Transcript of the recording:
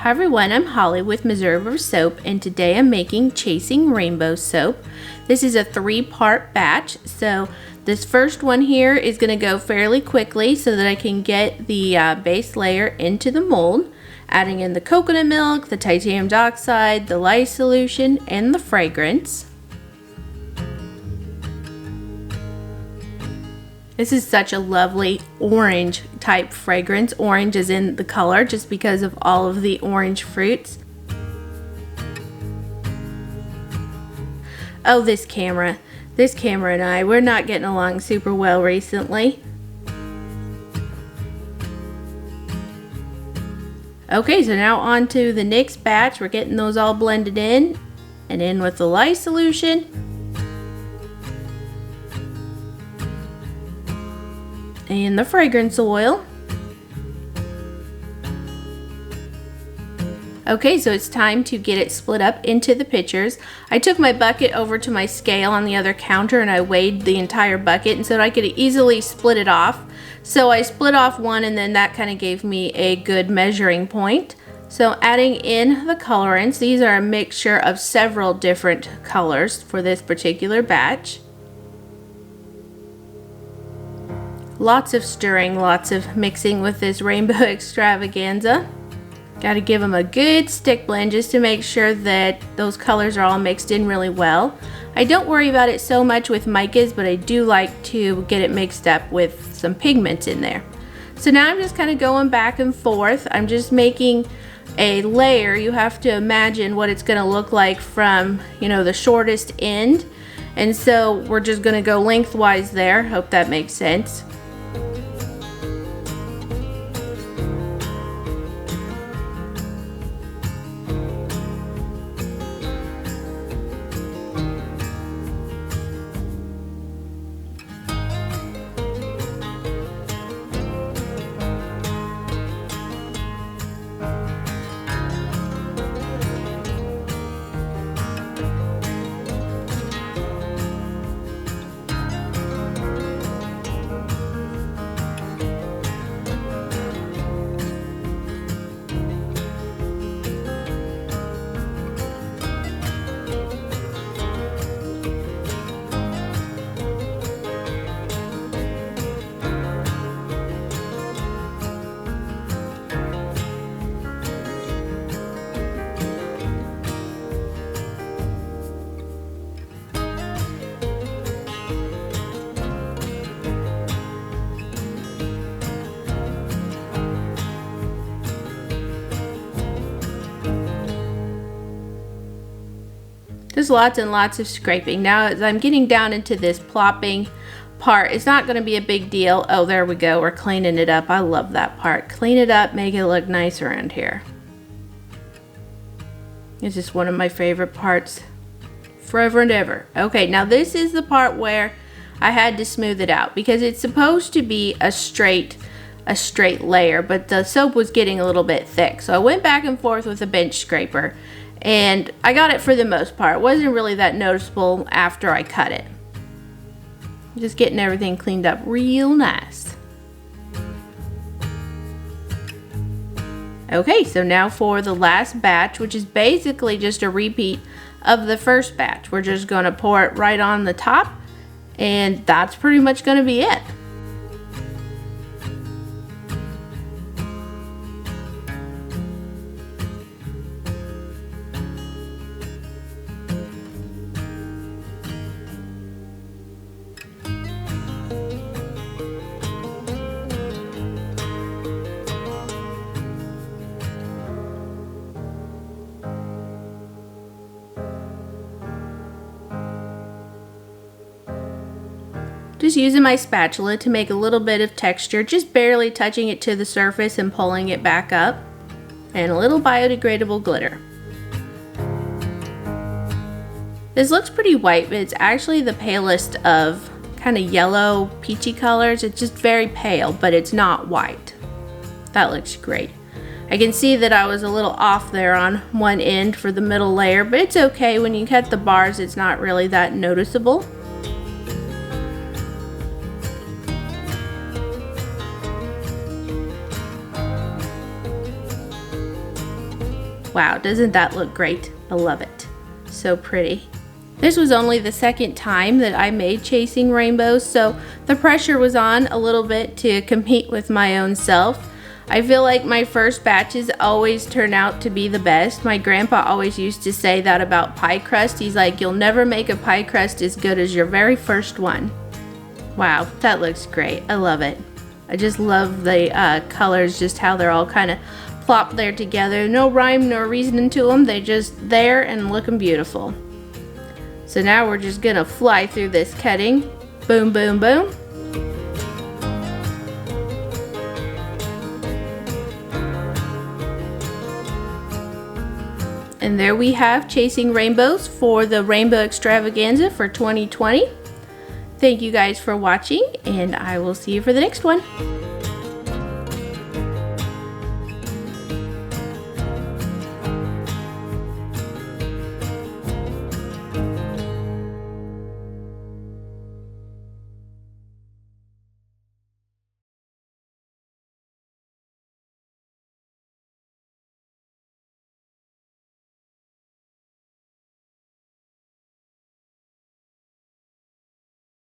Hi everyone, I'm Holly with Missouri River Soap, and today I'm making Chasing Rainbow Soap. This is a 3-part batch, so this first one here is going to go fairly quickly so that I can get the base layer into the mold, adding in the coconut milk, the titanium dioxide, the lye solution, and the fragrance. This is such a lovely orange type fragrance. Orange is in the color just because of all of the orange fruits. Oh, this camera and I, we're not getting along super well recently. Okay, so now on to the next batch. We're getting those all blended in and in with the lye solution. And the fragrance oil. Okay, so it's time to get it split up into the pitchers. I took my bucket over to my scale on the other counter and I weighed the entire bucket and so I could easily split it off. So I split off one and then that kind of gave me a good measuring point. So adding in the colorants, these are a mixture of several different colors for this particular batch. Lots of stirring, lots of mixing with this Rainbow Extravaganza. Got to give them a good stick blend just to make sure that those colors are all mixed in really well. I don't worry about it so much with micas, but I do like to get it mixed up with some pigments in there. So now I'm just kind of going back and forth. I'm just making a layer. You have to imagine what it's going to look like from, the shortest end. And so we're just going to go lengthwise there. Hope that makes sense. There's lots and lots of scraping. Now as I'm getting down into this plopping part, it's not going to be a big deal. Oh, there we go. We're cleaning it up. I love that part. Clean it up, make it look nice around here. It's just one of my favorite parts forever and ever. Okay, now this is the part where I had to smooth it out because it's supposed to be a straight layer, but the soap was getting a little bit thick. So I went back and forth with a bench scraper. And I got it for the most part. It wasn't really that noticeable after I cut it. Just getting everything cleaned up real nice. Okay, so now for the last batch, which is basically just a repeat of the first batch. We're just going to pour it right on the top, and that's pretty much going to be it. Just using my spatula to make a little bit of texture, just barely touching it to the surface and pulling it back up. And a little biodegradable glitter. This looks pretty white, but it's actually the palest of kind of yellow, peachy colors. It's just very pale, but it's not white. That looks great. I can see that I was a little off there on one end for the middle layer, but it's okay. When you cut the bars, it's not really that noticeable. Wow, doesn't that look great? I love it. So pretty. This was only the second time that I made chasing rainbows, so the pressure was on a little bit to compete with my own self. I feel like my first batches always turn out to be the best. My grandpa always used to say that about pie crust. He's like, you'll never make a pie crust as good as your very first one. Wow, that looks great. I love it. I just love the colors, just how they're all kind of plopped there together. No rhyme nor reason to them. They're just there and looking beautiful. So now we're just gonna fly through this cutting. Boom, boom, boom. And there we have chasing rainbows for the Rainbow Extravaganza for 2020. Thank you guys for watching, and I will see you for the next one.